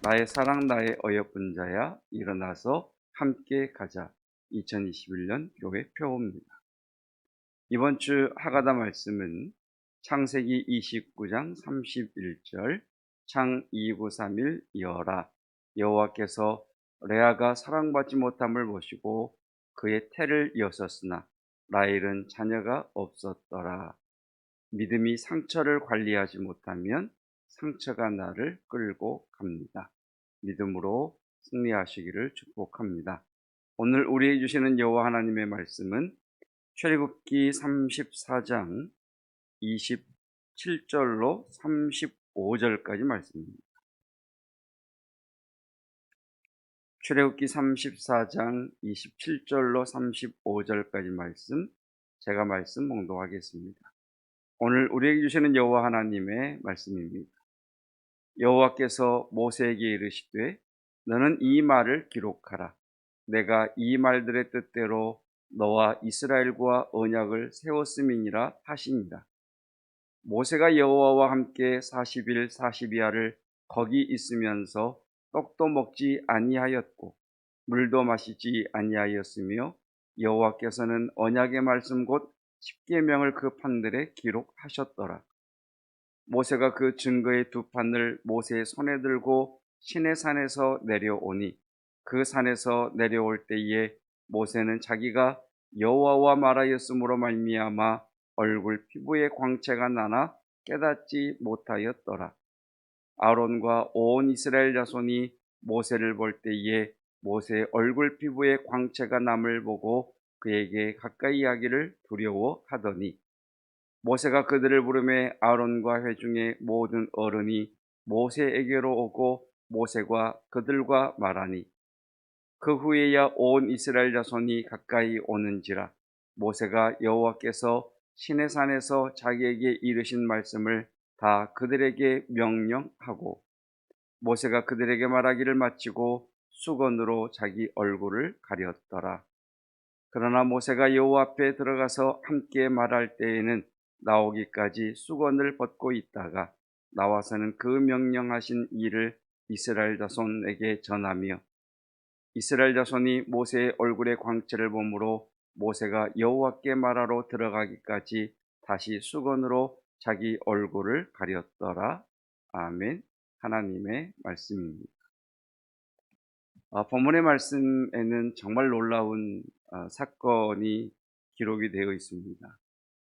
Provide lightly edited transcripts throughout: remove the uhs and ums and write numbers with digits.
나의 사랑 나의 어여쁜 자야 일어나서 함께 가자. 2021년 교회 표어입니다. 이번 주 하가다 말씀은 창세기 29장 31절 창 2931 여라 여호와께서 레아가 사랑받지 못함을 보시고 그의 태를 여셨으나 라헬은 자녀가 없었더라. 믿음이 상처를 관리하지 못하면 상처가 나를 끌고 갑니다. 믿음으로 승리하시기를 축복합니다. 오늘 우리에게 주시는 여호와 하나님의 말씀은 출애굽기 34장 27절로 35절까지 말씀입니다. 출애굽기 34장 27절로 35절까지 말씀, 제가 말씀 봉독하겠습니다. 오늘 우리에게 주시는 여호와 하나님의 말씀입니다. 여호와께서 모세에게 이르시되 너는 이 말을 기록하라. 내가 이 말들의 뜻대로 너와 이스라엘과 언약을 세웠음이니라 하시니라. 모세가 여호와와 함께 40일 42야를 거기 있으면서 떡도 먹지 아니하였고 물도 마시지 아니하였으며 여호와께서는 언약의 말씀 곧 십계명을 그 판들에 기록하셨더라. 모세가 그 증거의 두 판을 모세의 손에 들고 시내산에서 내려오니 그 산에서 내려올 때에 모세는 자기가 여호와와 말하였으므로 말미암아 얼굴 피부에 광채가 나나 깨닫지 못하였더라. 아론과 온 이스라엘 자손이 모세를 볼 때에 모세의 얼굴 피부에 광채가 남을 보고 그에게 가까이 하기를 두려워하더니 모세가 그들을 부르매 아론과 회중의 모든 어른이 모세에게로 오고 모세가 그들과 말하니 그 후에야 온 이스라엘 자손이 가까이 오는지라. 모세가 여호와께서 시내산에서 자기에게 이르신 말씀을 다 그들에게 명령하고 모세가 그들에게 말하기를 마치고 수건으로 자기 얼굴을 가렸더라. 그러나 모세가 여호와 앞에 들어가서 함께 말할 때에는 나오기까지 수건을 벗고 있다가 나와서는 그 명령하신 일을 이스라엘 자손에게 전하며 이스라엘 자손이 모세의 얼굴의 광채를 보므로 모세가 여호와께 말하러 들어가기까지 다시 수건으로 자기 얼굴을 가렸더라. 아멘. 하나님의 말씀입니다. 본문의 말씀에는 정말 놀라운 사건이 기록이 되어 있습니다.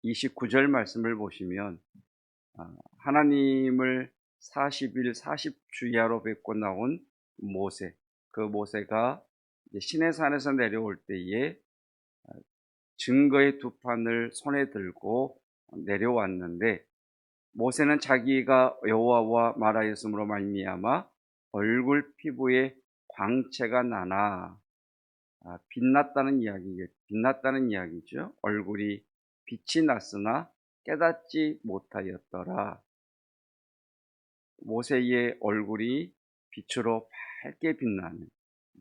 29절 말씀을 보시면 하나님을 40일 40주야로 뵙고 나온 모세, 그 모세가 시내산에서 내려올 때에 증거의 두 판을 손에 들고 내려왔는데 모세는 자기가 여호와와 말하였으므로 말미암아 얼굴 피부에 광채가 나나 빛났다는 이야기죠. 얼굴이 빛이 났으나 깨닫지 못하였더라. 모세의 얼굴이 빛으로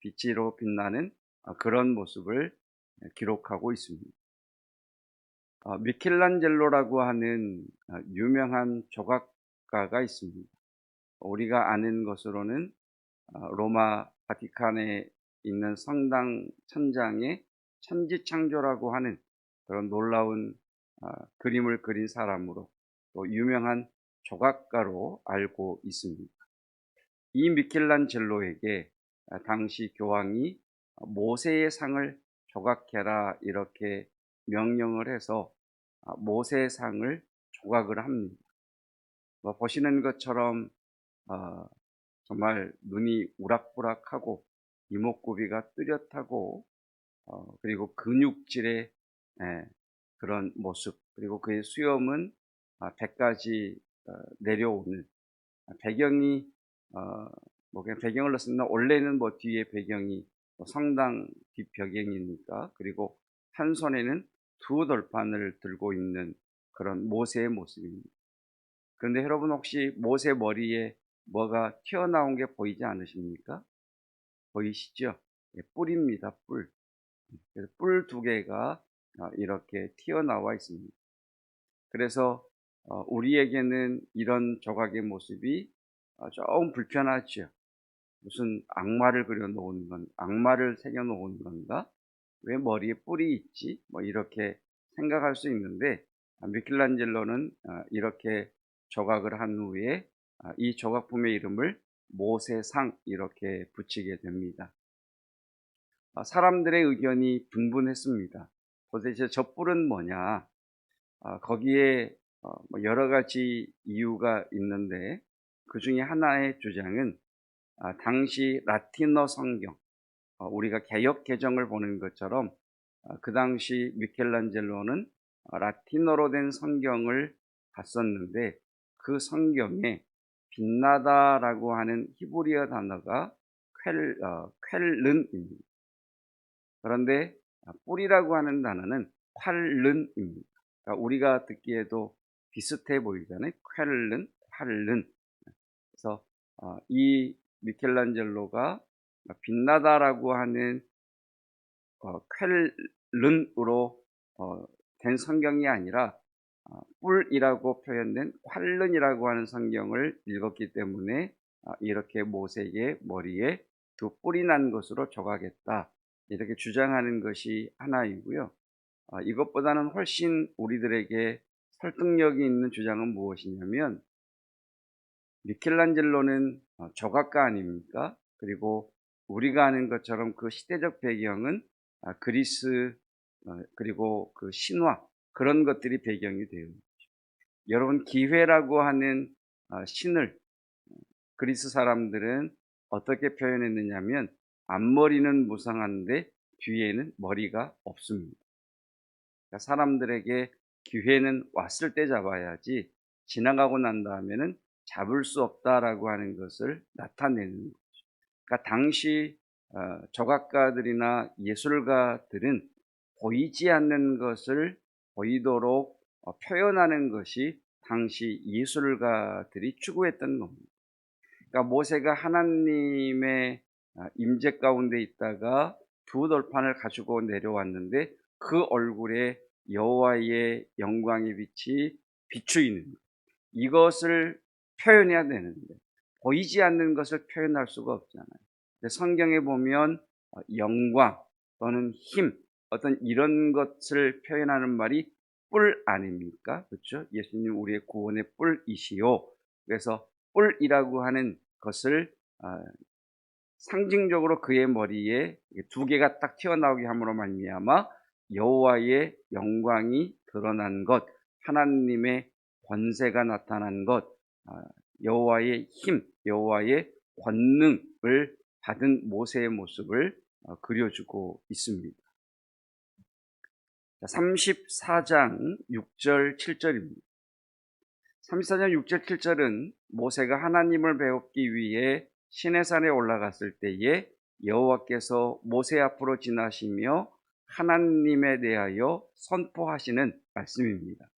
빛으로 빛나는 그런 모습을 기록하고 있습니다. 미켈란젤로라고 하는 유명한 조각가가 있습니다. 우리가 아는 것으로는 로마 바티칸에 있는 성당 천장에 천지창조라고 하는 그런 놀라운 그림을 그린 사람으로 또 유명한 조각가로 알고 있습니다. 이 미켈란젤로에게 당시 교황이 모세의 상을 조각해라 이렇게 명령을 해서 모세의 상을 조각을 합니다. 보시는 것처럼 정말 눈이 우락부락하고 이목구비가 뚜렷하고 그리고 근육질의 그런 모습, 그리고 그의 수염은 100가지 내려오는 배경이 그냥 배경을 넣습니다. 원래는 뒤에 배경이 성당 뒷배경이니까. 그리고 한 손에는 두 돌판을 들고 있는 그런 모세의 모습입니다. 그런데 여러분 혹시 모세 머리에 뭐가 튀어나온 게 보이지 않으십니까? 보이시죠? 뿔입니다. 뿔. 그래서 뿔 두 개가 이렇게 튀어나와 있습니다. 그래서 우리에게는 이런 조각의 모습이 조금 불편하죠. 무슨 악마를 그려 놓은 건 악마를 새겨 놓은 건가? 왜 머리에 뿔이 있지? 뭐 이렇게 생각할 수 있는데 미켈란젤로는 이렇게 조각을 한 후에 이 조각품의 이름을 모세상 이렇게 붙이게 됩니다. 사람들의 의견이 분분했습니다. 도대체 저 뿔은 뭐냐? 거기에 뭐 여러 가지 이유가 있는데 그 중에 하나의 주장은 당시 라틴어 성경, 우리가 개역 개정을 보는 것처럼 그 당시 미켈란젤로는 라틴어로 된 성경을 봤었는데 그 성경에 빛나다라고 하는 히브리어 단어가 쾰른입니다. 그런데 뿔이라고 하는 단어는 콸른입니다. 그러니까 우리가 듣기에도 비슷해 보이잖아요. 쾰른. 그래서 이 미켈란젤로가 빛나다라고 하는 쾰른으로 된 성경이 아니라 뿔이라고 표현된 콸른이라고 하는 성경을 읽었기 때문에 이렇게 모세의 머리에 두 뿔이 난 것으로 조각했다. 이렇게 주장하는 것이 하나이고요. 이것보다는 훨씬 우리들에게 설득력이 있는 주장은 무엇이냐면 미켈란젤로는 조각가 아닙니까? 그리고 우리가 아는 것처럼 그 시대적 배경은 그리스 그리고 그 신화 그런 것들이 배경이 되어 있죠. 여러분 기회라고 하는 신을 그리스 사람들은 어떻게 표현했느냐면 앞머리는 무성한데 뒤에는 머리가 없습니다. 그러니까 사람들에게 기회는 왔을 때 잡아야지 지나가고 난 다음에는 잡을 수 없다라고 하는 것을 나타내는 거죠. 그러니까 당시 조각가들이나 예술가들은 보이지 않는 것을 보이도록 표현하는 것이 당시 예술가들이 추구했던 겁니다. 그러니까 모세가 하나님의 임재 가운데 있다가 두 돌판을 가지고 내려왔는데 그 얼굴에 여호와의 영광의 빛이 비추이는 이것을 표현해야 되는데 보이지 않는 것을 표현할 수가 없잖아요. 근데 성경에 보면 영광 또는 힘 어떤 이런 것을 표현하는 말이 뿔 아닙니까? 그렇죠? 예수님 우리의 구원의 뿔이시요. 그래서 뿔이라고 하는 것을 상징적으로 그의 머리에 두 개가 딱 튀어나오게 함으로 말미암아 여호와의 영광이 드러난 것, 하나님의 권세가 나타난 것, 여호와의 힘, 여호와의 권능을 받은 모세의 모습을 그려주고 있습니다. 34장 6절 7절입니다. 34장 6절 7절은 모세가 하나님을 배웠기 위해 시내산에 올라갔을 때에 여호와께서 모세 앞으로 지나시며 하나님에 대하여 선포하시는 말씀입니다.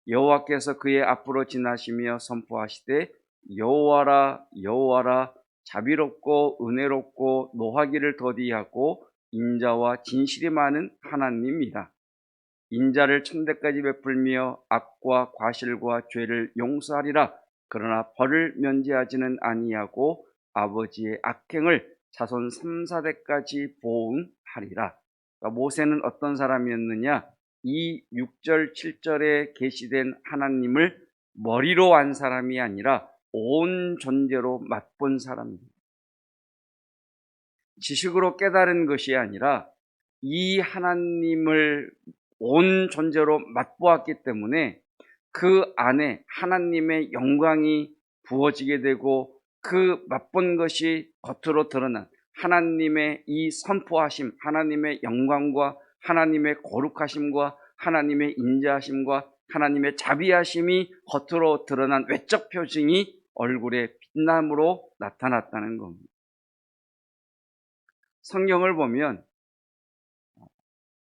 여호와께서 그의 앞으로 지나시며 선포하시되 여호와라 여호와라 자비롭고 은혜롭고 노하기를 더디하고 인자와 진실이 많은 하나님이라. 인자를 천대까지 베풀며 악과 과실과 죄를 용서하리라. 그러나 벌을 면제하지는 아니하고 아버지의 악행을 자손 3, 4대까지 보응하리라. 그러니까 모세는 어떤 사람이었느냐? 이 6절, 7절에 계시된 하나님을 머리로 안 사람이 아니라 온 존재로 맛본 사람입니다. 지식으로 깨달은 것이 아니라 이 하나님을 온 존재로 맛보았기 때문에 그 안에 하나님의 영광이 부어지게 되고 그 맛본 것이 겉으로 드러난 하나님의 이 선포하심, 하나님의 영광과 하나님의 거룩하심과 하나님의 인자하심과 하나님의 자비하심이 겉으로 드러난 외적 표징이 얼굴의 빛남으로 나타났다는 겁니다. 성경을 보면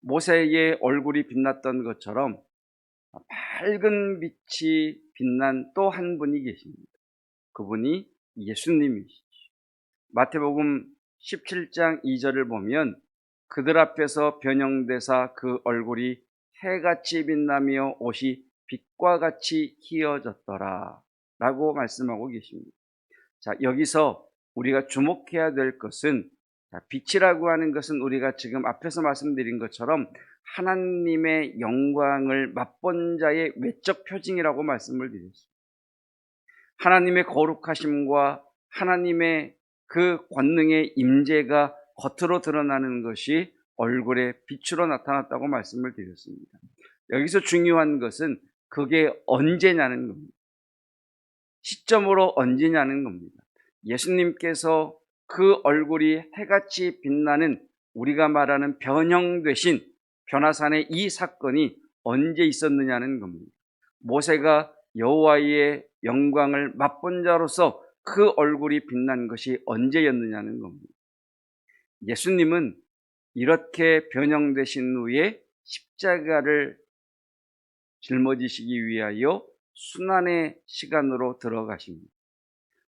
모세의 얼굴이 빛났던 것처럼 밝은 빛이 빛난 또 한 분이 계십니다. 그분이 예수님이시죠. 마태복음 17장 2절을 보면 그들 앞에서 변형되사 그 얼굴이 해같이 빛나며 옷이 빛과 같이 희어졌더라 라고 말씀하고 계십니다. 자, 여기서 우리가 주목해야 될 것은, 빛이라고 하는 것은 우리가 지금 앞에서 말씀드린 것처럼 하나님의 영광을 맛본 자의 외적 표징이라고 말씀을 드렸습니다. 하나님의 거룩하심과 하나님의 그 권능의 임재가 겉으로 드러나는 것이 얼굴의 빛으로 나타났다고 말씀을 드렸습니다. 여기서 중요한 것은 그게 언제냐는 겁니다. 시점으로 언제냐는 겁니다. 예수님께서 그 얼굴이 해같이 빛나는, 우리가 말하는 변형되신 변화산의 이 사건이 언제 있었느냐는 겁니다. 모세가 여호와의 영광을 맛본 자로서 그 얼굴이 빛난 것이 언제였느냐는 겁니다. 예수님은 이렇게 변형되신 후에 십자가를 짊어지시기 위하여 순환의 시간으로 들어가십니다.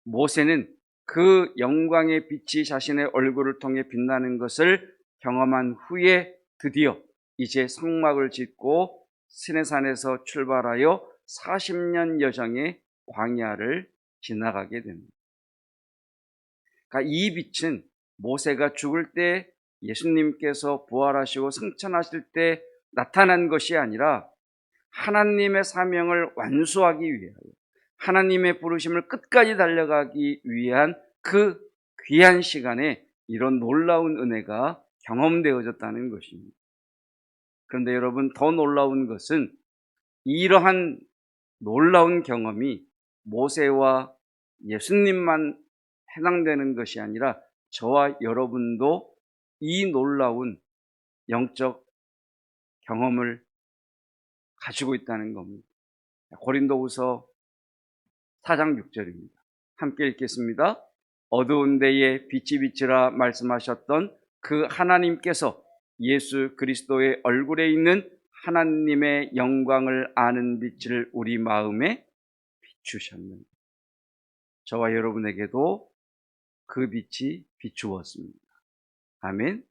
모세는 그 영광의 빛이 자신의 얼굴을 통해 빛나는 것을 경험한 후에 드디어 이제 성막을 짓고 시내산에서 출발하여 40년 여정의 광야를 지나가게 됩니다. 그러니까 이 빛은 모세가 죽을 때, 예수님께서 부활하시고 승천하실 때 나타난 것이 아니라 하나님의 사명을 완수하기 위하여, 하나님의 부르심을 끝까지 달려가기 위한 그 귀한 시간에 이런 놀라운 은혜가 경험되어졌다는 것입니다. 그런데 여러분, 더 놀라운 것은 이러한 놀라운 경험이 모세와 예수님만 해당되는 것이 아니라 저와 여러분도 이 놀라운 영적 경험을 가지고 있다는 겁니다. 고린도후서 4장 6절입니다. 함께 읽겠습니다. 어두운 데에 빛이 비치라 말씀하셨던 그 하나님께서 예수 그리스도의 얼굴에 있는 하나님의 영광을 아는 빛을 우리 마음에 비추셨는데, 저와 여러분에게도 그 빛이 비추었습니다. 아멘.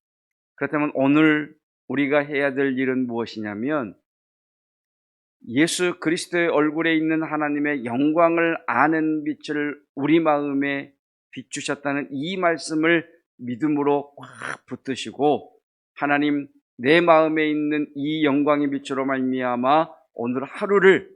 그렇다면 오늘 우리가 해야 될 일은 무엇이냐면, 예수 그리스도의 얼굴에 있는 하나님의 영광을 아는 빛을 우리 마음에 비추셨다는 이 말씀을 믿음으로 꽉 붙드시고, 하나님, 내 마음에 있는 이 영광의 빛으로 말미암아 오늘 하루를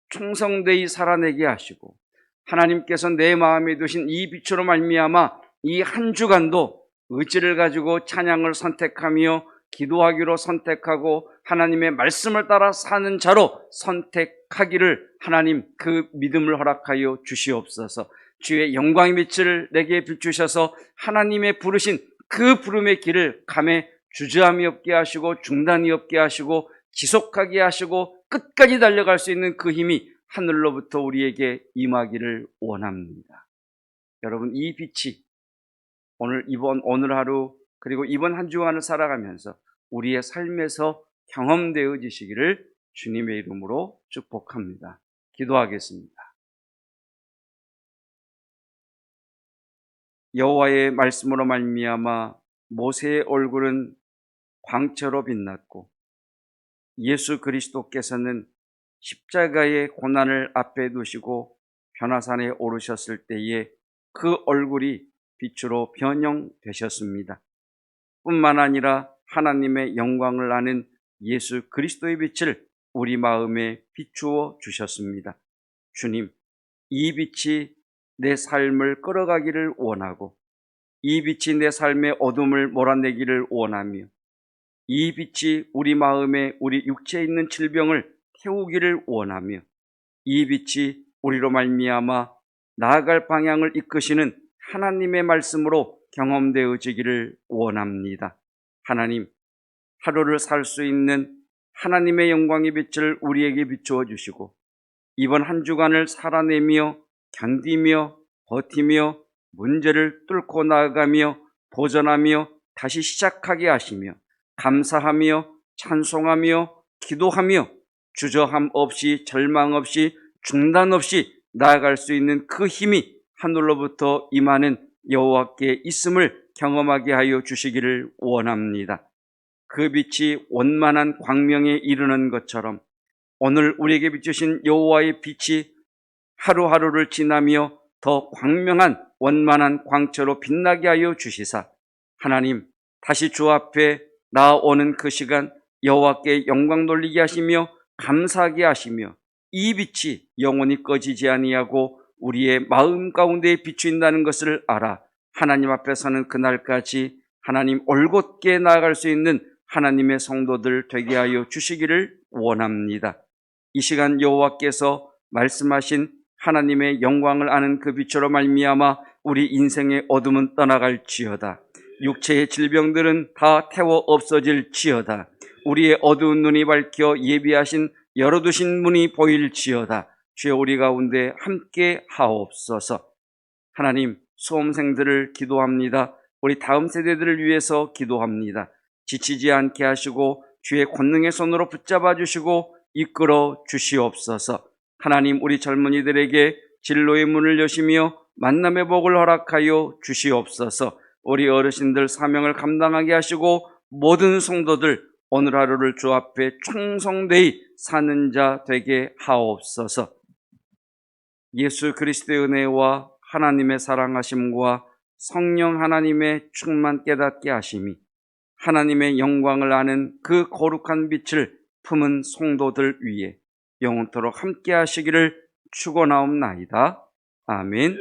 충성되이 살아내게 하시고, 하나님께서 내 마음에 두신 이 빛으로 말미암아 이 한 주간도 의지를 가지고 찬양을 선택하며 기도하기로 선택하고 하나님의 말씀을 따라 사는 자로 선택하기를 하나님 그 믿음을 허락하여 주시옵소서. 주의 영광의 빛을 내게 비추셔서 하나님의 부르신 그 부름의 길을 감에 주저함이 없게 하시고 중단이 없게 하시고 지속하게 하시고 끝까지 달려갈 수 있는 그 힘이 하늘로부터 우리에게 임하기를 원합니다. 여러분, 이 빛이 오늘 하루 그리고 이번 한 주간을 살아가면서 우리의 삶에서 경험되어지시기를 주님의 이름으로 축복합니다. 기도하겠습니다. 여호와의 말씀으로 말미암아 모세의 얼굴은 광채로 빛났고, 예수 그리스도께서는 십자가의 고난을 앞에 두시고 변화산에 오르셨을 때에 그 얼굴이 빛으로 변형되셨습니다. 뿐만 아니라 하나님의 영광을 아는 예수 그리스도의 빛을 우리 마음에 비추어 주셨습니다. 주님, 이 빛이 내 삶을 끌어가기를 원하고, 이 빛이 내 삶의 어둠을 몰아내기를 원하며, 이 빛이 우리 마음에 우리 육체에 있는 질병을 태우기를 원하며, 이 빛이 우리로 말미암아 나아갈 방향을 이끄시는 하나님의 말씀으로 경험되어지기를 원합니다. 하나님, 하루를 살 수 있는 하나님의 영광의 빛을 우리에게 비추어 주시고, 이번 한 주간을 살아내며 견디며 버티며 문제를 뚫고 나아가며 도전하며 다시 시작하게 하시며, 감사하며 찬송하며 기도하며 주저함 없이 절망 없이 중단 없이 나아갈 수 있는 그 힘이 하늘로부터 임하는 여호와께 있음을 경험하게 하여 주시기를 원합니다. 그 빛이 원만한 광명에 이르는 것처럼 오늘 우리에게 비추신 여호와의 빛이 하루하루를 지나며 더 광명한 원만한 광채로 빛나게 하여 주시사 하나님 다시 주 앞에 나아오는 그 시간 여호와께 영광 돌리게 하시며 감사하게 하시며 이 빛이 영원히 꺼지지 아니하고 우리의 마음 가운데에 비추인다는 것을 알아 하나님 앞에 서는 그날까지 하나님 올곧게 나아갈 수 있는 하나님의 성도들 되게 하여 주시기를 원합니다. 이 시간 여호와께서 말씀하신 하나님의 영광을 아는 그 빛으로 말미암아 우리 인생의 어둠은 떠나갈지어다. 육체의 질병들은 다 태워 없어질지어다. 우리의 어두운 눈이 밝혀 예비하신 열어두신 문이 보일지어다. 주여 우리 가운데 함께 하옵소서. 하나님 수험생들을 기도합니다. 우리 다음 세대들을 위해서 기도합니다. 지치지 않게 하시고 주의 권능의 손으로 붙잡아 주시고 이끌어 주시옵소서. 하나님 우리 젊은이들에게 진로의 문을 여시며 만남의 복을 허락하여 주시옵소서. 우리 어르신들 사명을 감당하게 하시고 모든 성도들 오늘 하루를 주 앞에 충성되이 사는 자 되게 하옵소서. 예수 그리스도의 은혜와 하나님의 사랑하심과 성령 하나님의 충만 깨닫게 하심이 하나님의 영광을 아는 그 거룩한 빛을 품은 성도들 위에 영원토록 함께 하시기를 축원하옵나이다. 아멘.